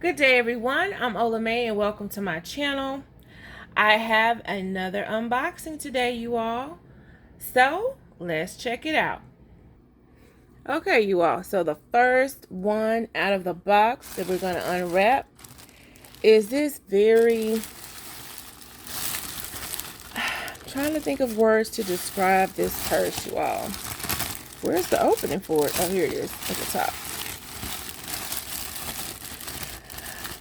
Good day, everyone. I'm OlaMaye and welcome to my channel. I have another unboxing today, you all. So let's check it out. Okay, you all. So the first one out of the box that we're going to unwrap is this very... I'm trying to think of words to describe this purse, you all. Where's the opening for it? Oh, here it is at the top.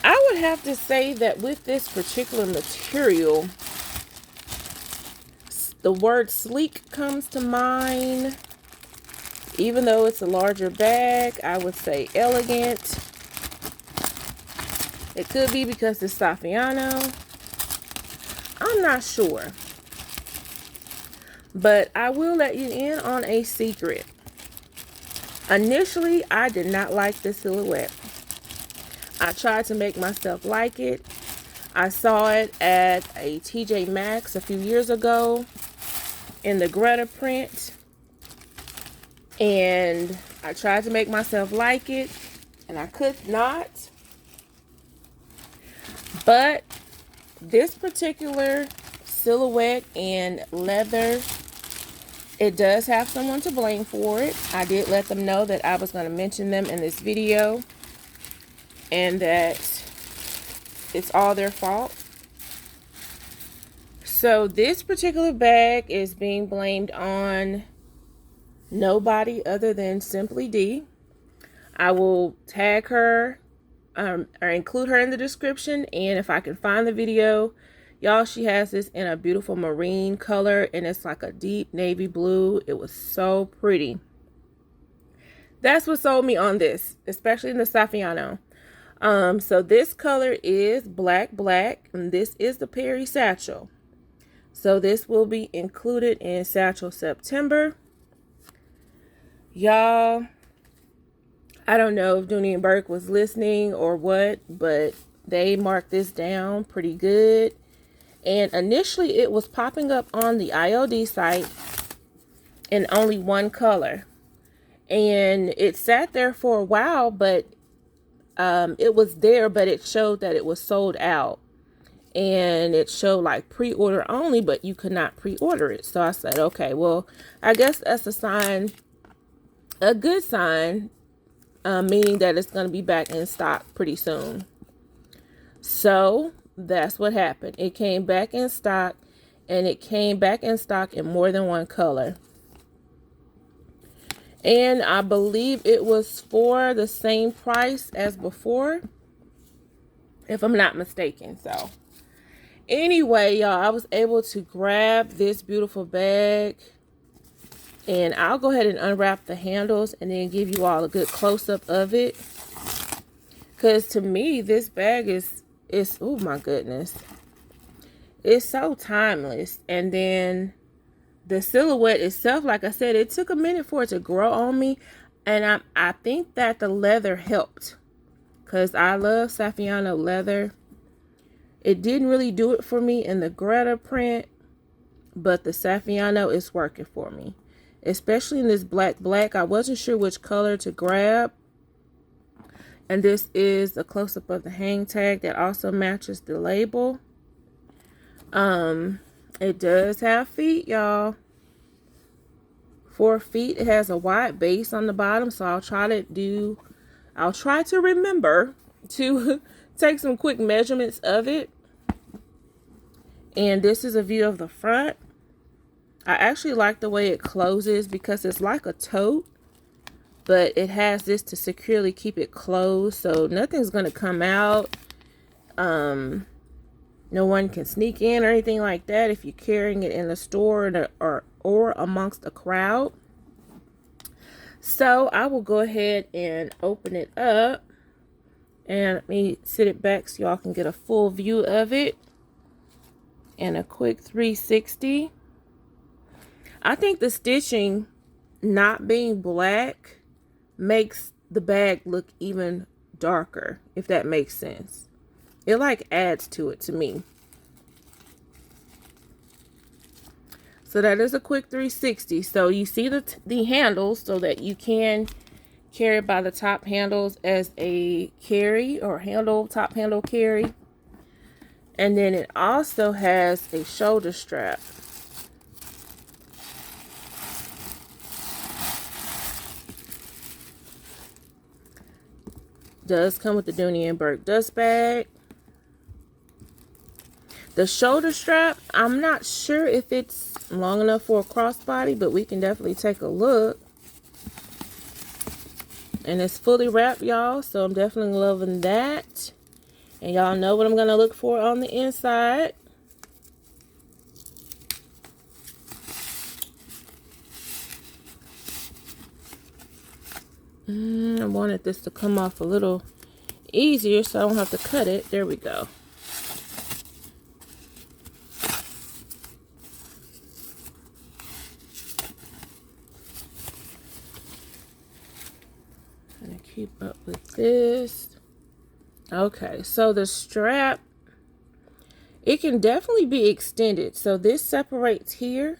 I would have to say that with this particular material, the word sleek comes to mind. Even though it's a larger bag, I would say elegant. It could be because it's Saffiano. I'm not sure. But I will let you in on a secret. Initially, I did not like the silhouette. I tried to make myself like it. I saw it at a TJ Maxx a few years ago in the Greta print. And I tried to make myself like it. And I could not. But this particular silhouette and leather, it does have someone to blame for it. I did let them know that I was going to mention them in this video. And that it's all their fault. So this particular bag is being blamed on nobody other than Simply D. I will tag her or include her in the description. And if I can find the video, y'all, she has this in a beautiful marine color. And it's like a deep navy blue. It was so pretty. That's what sold me on this, especially in the Saffiano. So this color is black, and this is the Perry Satchel. So this will be included in Satchel September. Y'all, I don't know if Dooney Bourke was listening or what, but they marked this down pretty good. And initially it was popping up on the IOD site in only one color. And it sat there for a while, but it was there, but it showed that it was sold out. And it showed like pre-order only, but you could not pre-order it. So I said, okay, well, I guess that's a sign, a good sign, meaning that it's going to be back in stock pretty soon. So that's what happened. It came back in stock, and it came back in stock in more than one color. And I believe it was for the same price as before, if I'm not mistaken. So anyway, y'all, I was able to grab this beautiful bag. And I'll go ahead and unwrap the handles and then give you all a good close-up of it. Because to me, this bag is, oh my goodness. It's so timeless. And then the silhouette itself, like I said, it took a minute for it to grow on me. And I think that the leather helped. Because I love Saffiano leather. It didn't really do it for me in the Greta print. But the Saffiano is working for me. Especially in this black. I wasn't sure which color to grab. And this is a close-up of the hang tag that also matches the label. It does have feet, y'all. 4 feet. It has a wide base on the bottom, so I'll try to remember to take some quick measurements of it. And this is a view of the front. I actually like the way it closes because it's like a tote, but it has this to securely keep it closed, so nothing's going to come out. No one can sneak in or anything like that if you're carrying it in the store or amongst a crowd. So I will go ahead and open it up. And let me sit it back so y'all can get a full view of it. And a quick 360. I think the stitching not being black makes the bag look even darker, if that makes sense. It like adds to it to me. So that is a quick 360. So you see the handles so that you can carried by the top handles as a carry or handle, top handle carry. And then it also has a shoulder strap. Does come with the Dooney Bourke dust bag. The shoulder strap, I'm not sure if it's long enough for a crossbody, but we can definitely take a look. And it's fully wrapped, y'all, so I'm definitely loving that. And y'all know what I'm going to look for on the inside. I wanted this to come off a little easier so I don't have to cut it. There we go. Gonna keep up with this. Okay, so the strap, it can definitely be extended. So this separates here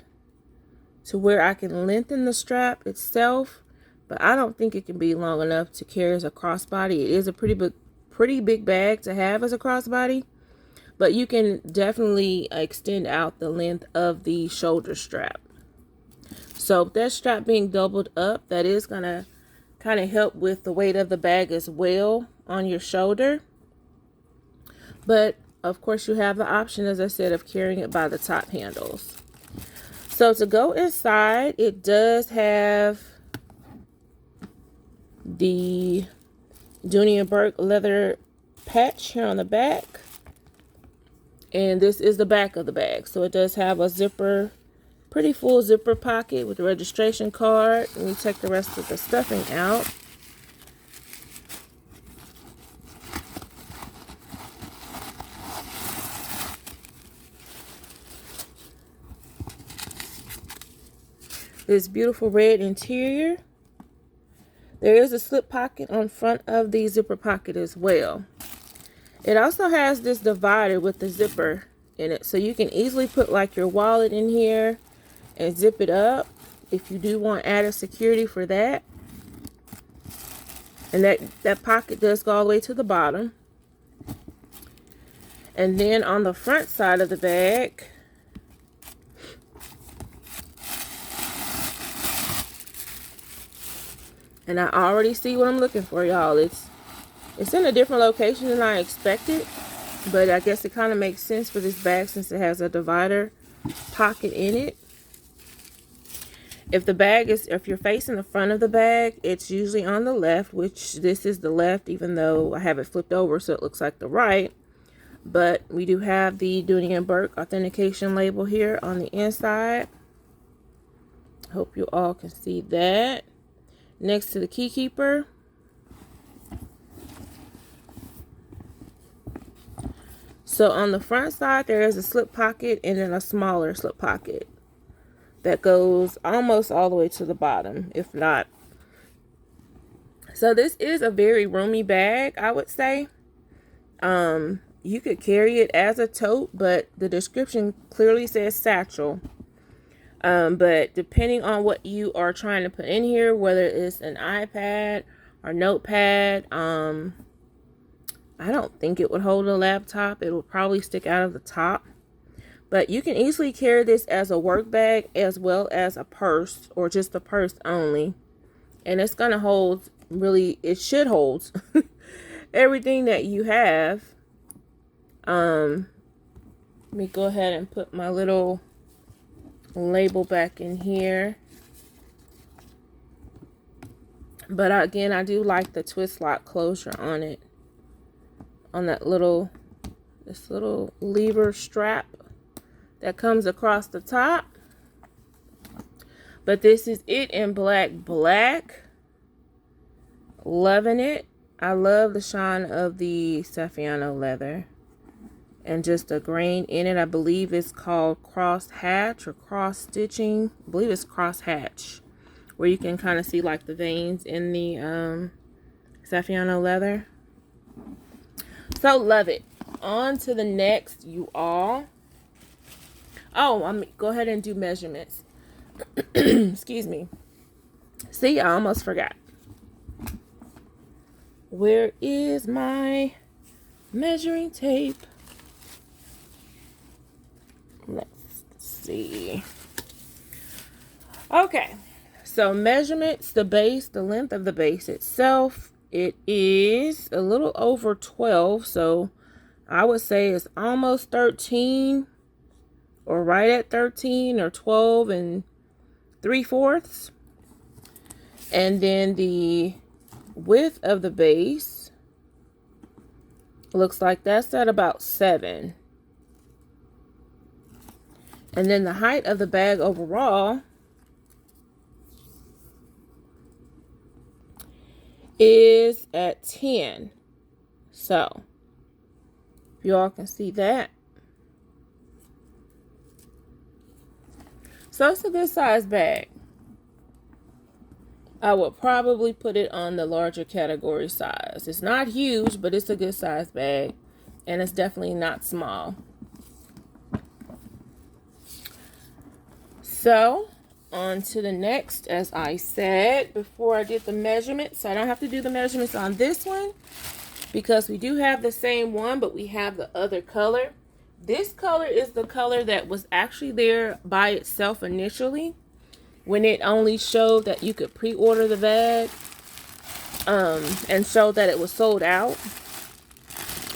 to where I can lengthen the strap itself, but I don't think it can be long enough to carry as a crossbody. It is a pretty big bag to have as a crossbody, but you can definitely extend out the length of the shoulder strap. So that strap being doubled up, that is gonna kind of help with the weight of the bag as well on your shoulder. But of course you have the option, as I said, of carrying it by the top handles. So to go inside, it does have the Dooney Bourke leather patch here on the back. And this is the back of the bag. So it does have a zipper, pretty full zipper pocket with the registration card. Let me take the rest of the stuffing out. This beautiful red interior. There is a slip pocket on front of the zipper pocket as well. It also has this divider with the zipper in it, so you can easily put like your wallet in here and zip it up if you do want added security for that. And that pocket does go all the way to the bottom. And then on the front side of the bag, and I already see what I'm looking for, y'all. It's in a different location than I expected, but I guess it kind of makes sense for this bag since it has a divider pocket in it. If you're facing the front of the bag, it's usually on the left, which this is the left, even though I have it flipped over so it looks like the right. But we do have the Dooney Bourke authentication label here on the inside. Hope you all can see that. Next to the key keeper. So on the front side, there is a slip pocket and then a smaller slip pocket that goes almost all the way to the bottom, if not. So this is a very roomy bag, I would say. You could carry it as a tote, but the description clearly says satchel. But depending on what you are trying to put in here, whether it's an iPad or notepad, I don't think it would hold a laptop. It will probably stick out of the top. But you can easily carry this as a work bag as well as a purse, or just a purse only. And it's going to hold, really, it should hold everything that you have. Let me go ahead and put my little label back in here. But again, I do like the twist lock closure on it, on that this little lever strap that comes across the top. But this is it in black. Loving it. I love the shine of the Saffiano leather. And just a grain in it. I believe it's called cross hatch or cross stitching. I believe it's cross hatch, where you can kind of see like the veins in the Saffiano leather. So love it. On to the next, you all. Oh, I'm go ahead and do measurements. Excuse me. See, I almost forgot. Where is my measuring tape? Let's see. Okay, so measurements, the base, the length of the base itself, it is a little over 12, so I would say it's almost 13, or right at 13, or 12 and 3/4. And then the width of the base looks like that's at about 7. And then the height of the bag overall is at 10. So, if y'all can see that. So, it's a good size bag. I would probably put it on the larger category size. It's not huge, but it's a good size bag. And it's definitely not small. So, on to the next, as I said before I did the measurements. I don't have to do the measurements on this one because we do have the same one, but we have the other color. This color is the color that was actually there by itself initially when it only showed that you could pre-order the bag and showed that it was sold out,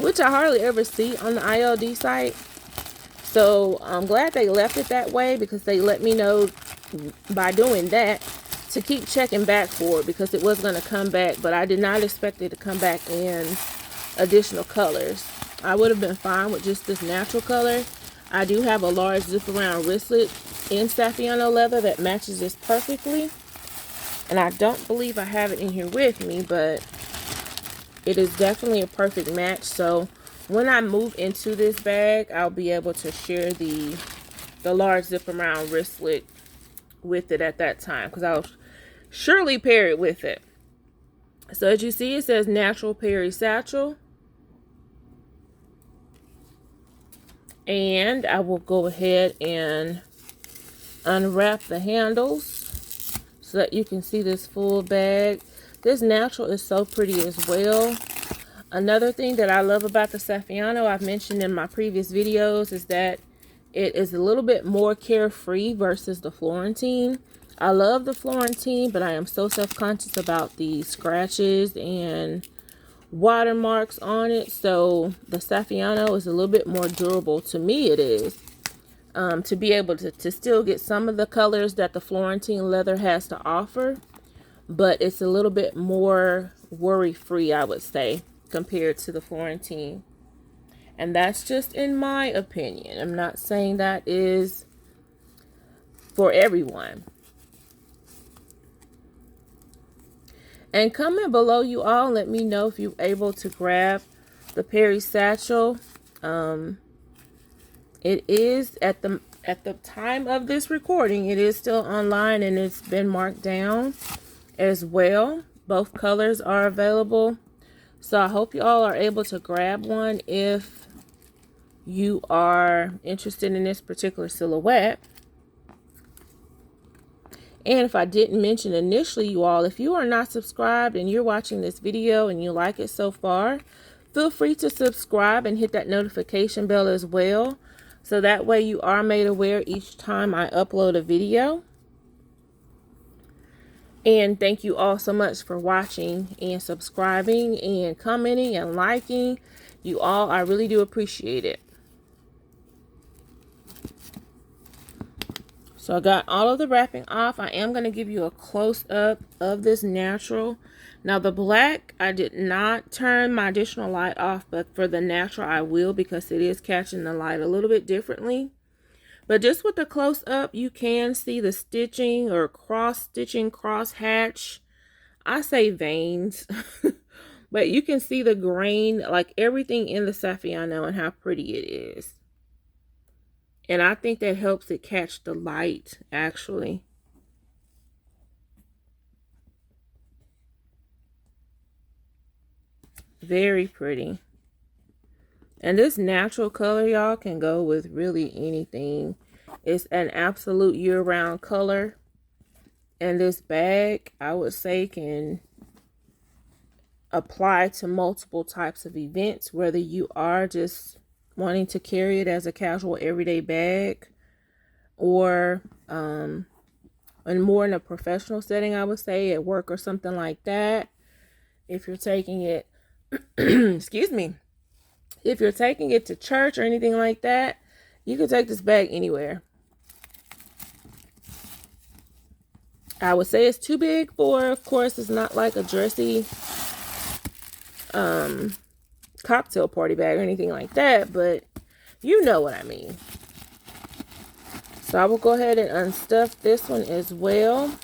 which I hardly ever see on the ILD site. So I'm glad they left it that way because they let me know by doing that to keep checking back for it because it was going to come back, but I did not expect it to come back in additional colors. I would have been fine with just this natural color. I do have a large zip around wristlet in Saffiano leather that matches this perfectly, and I don't believe I have it in here with me, but it is definitely a perfect match. So when I move into this bag, I'll be able to share the large zip around wristlet with it at that time because I'll surely pair it with it. So as you see, it says natural peri satchel, and I will go ahead and unwrap the handles so that you can see this full bag. This natural is so pretty as well. Another thing that I love about the Saffiano, I've mentioned in my previous videos, is that it is a little bit more carefree versus the Florentine. I love the Florentine, but I am so self-conscious about the scratches and watermarks on it. So the Saffiano is a little bit more durable. To me, it is. To be able to still get some of the colors that the Florentine leather has to offer, but it's a little bit more worry-free, I would say, compared to the Florentine. And that's just in my opinion. I'm not saying that is for everyone. And comment below, you all, let me know if you're able to grab the Peri Satchel. It is at the time of this recording, it is still online and it's been marked down as well. Both colors are available. So I hope you all are able to grab one if you are interested in this particular silhouette. And if I didn't mention initially, you all, if you are not subscribed and you're watching this video and you like it so far, feel free to subscribe and hit that notification bell as well. So that way you are made aware each time I upload a video. And thank you all so much for watching and subscribing and commenting and liking. You all, I really do appreciate it. So I got all of the wrapping off. I am going to give you a close-up of this natural. Now the black, I did not turn my additional light off, but for the natural I will because it is catching the light a little bit differently. But just with the close-up, you can see the stitching or cross-stitching, cross-hatch. I say veins. But you can see the grain, like everything in the Saffiano and how pretty it is. And I think that helps it catch the light, actually. Very pretty. And this natural color, y'all, can go with really anything. It's an absolute year-round color. And this bag, I would say, can apply to multiple types of events, whether you are just wanting to carry it as a casual everyday bag, or and more in a professional setting, I would say at work or something like that. If you're taking it, excuse me, if you're taking it to church or anything like that, you can take this bag anywhere. I would say it's too big for, of course, it's not like a dressy cocktail party bag or anything like that, but you know what I mean. So I will go ahead and unstuff this one as well.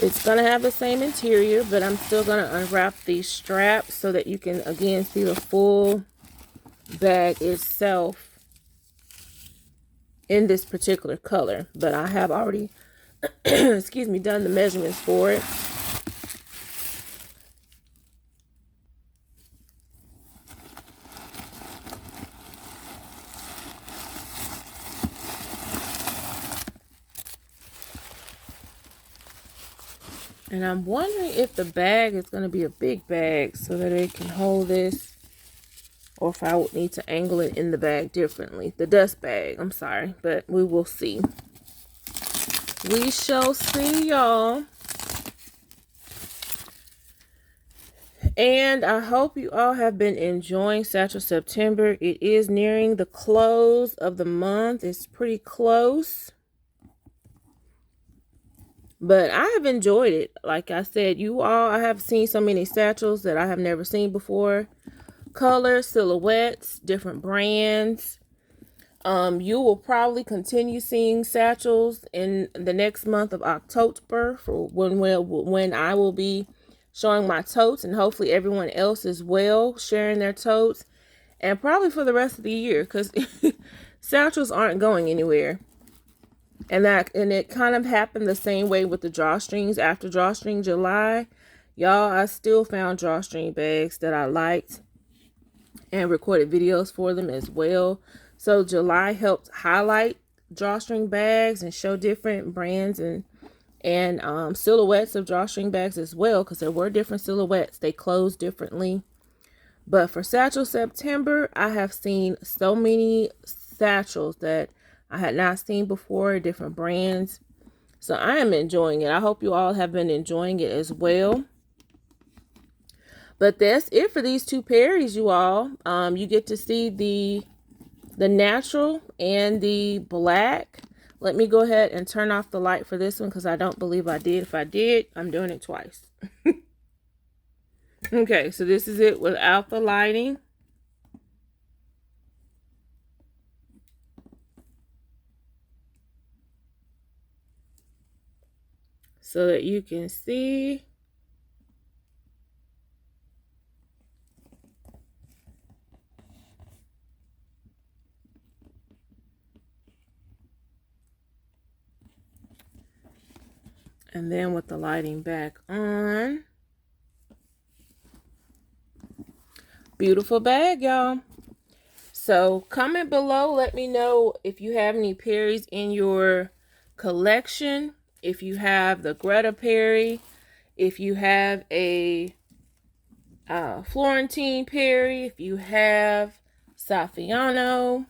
It's going to have the same interior, but I'm still going to unwrap these straps so that you can, again, see the full bag itself in this particular color. But I have already, excuse me, done the measurements for it. And I'm wondering if the bag is going to be a big bag so that it can hold this, or if I would need to angle it in the bag differently. The dust bag, I'm sorry, but we will see. We shall see, y'all. And I hope you all have been enjoying Satchel September. It is nearing the close of the month. It's pretty close. But I have enjoyed it. Like I said, I have seen so many satchels that I have never seen before. Colors, silhouettes, different brands. You will probably continue seeing satchels in the next month of October, for when I will be showing my totes, and hopefully everyone else as well sharing their totes, and probably for the rest of the year, because satchels aren't going anywhere. And it kind of happened the same way with the drawstrings. After drawstring July, y'all, I still found drawstring bags that I liked and recorded videos for them as well. So July helped highlight drawstring bags and show different brands and silhouettes of drawstring bags as well, because there were different silhouettes. They closed differently. But for Satchel September, I have seen so many satchels that I had not seen before, different brands. So I am enjoying it. I hope you all have been enjoying it as well. But that's it for these two pairs, you all. You get to see the natural and the black. Let me go ahead and turn off the light for this one, because I don't believe I did. If I did, I'm doing it twice. Okay, so this is it without the lighting. So that you can see. And then with the lighting back on. Beautiful bag, y'all. So comment below. Let me know if you have any Perrys in your collection. If you have the Greta Perry. If you have a Florentine Perry. If you have Saffiano.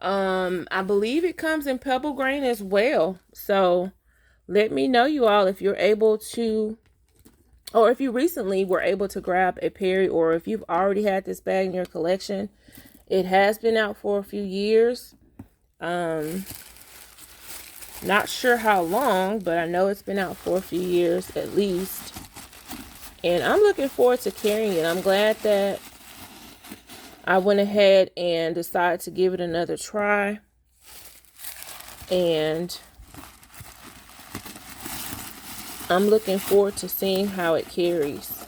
I believe it comes in pebble grain as well. So let me know, you all, if you're able to, or if you recently were able to grab a Perry, or if you've already had this bag in your collection. It has been out for a few years. Not sure how long, but I know it's been out for a few years at least. And I'm looking forward to carrying it. I'm glad that I went ahead and decided to give it another try. And I'm looking forward to seeing how it carries.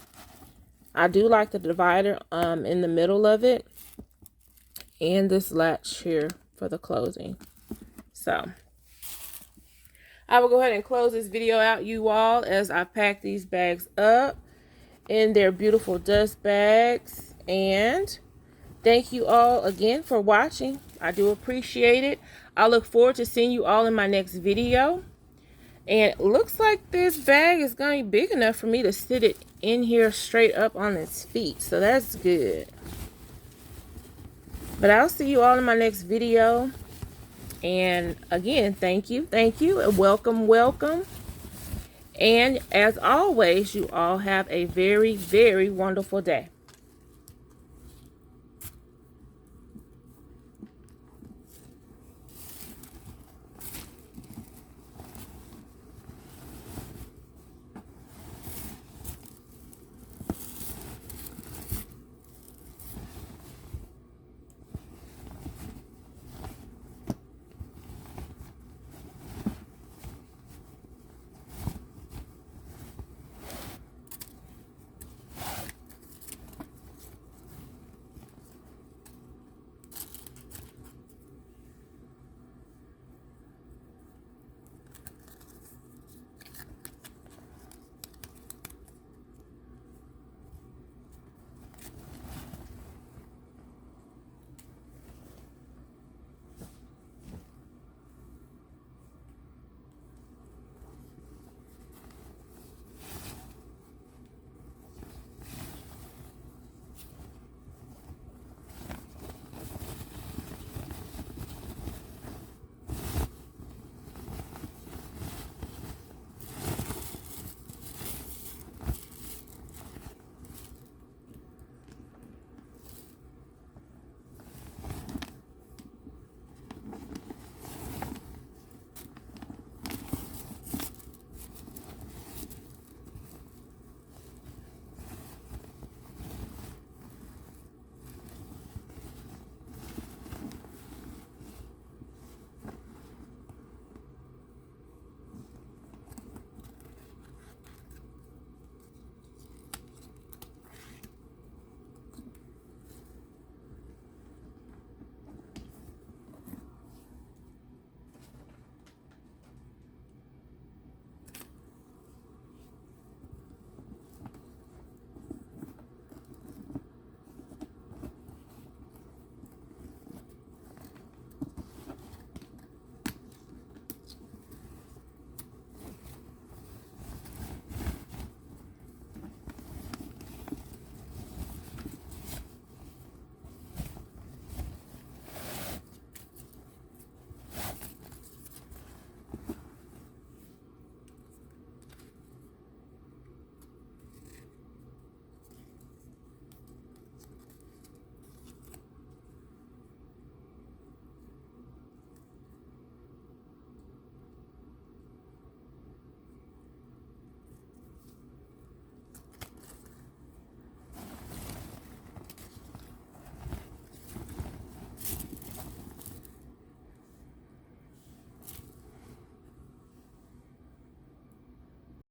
I do like the divider in the middle of it, and this latch here for the closing. So I will go ahead and close this video out, you all, as I pack these bags up in their beautiful dust bags. And thank you all again for watching. I do appreciate it. I look forward to seeing you all in my next video. And it looks like this bag is going to be big enough for me to sit it in here straight up on its feet. So that's good. But I'll see you all in my next video. And again, thank you, and welcome, welcome. And as always, you all have a very, very wonderful day.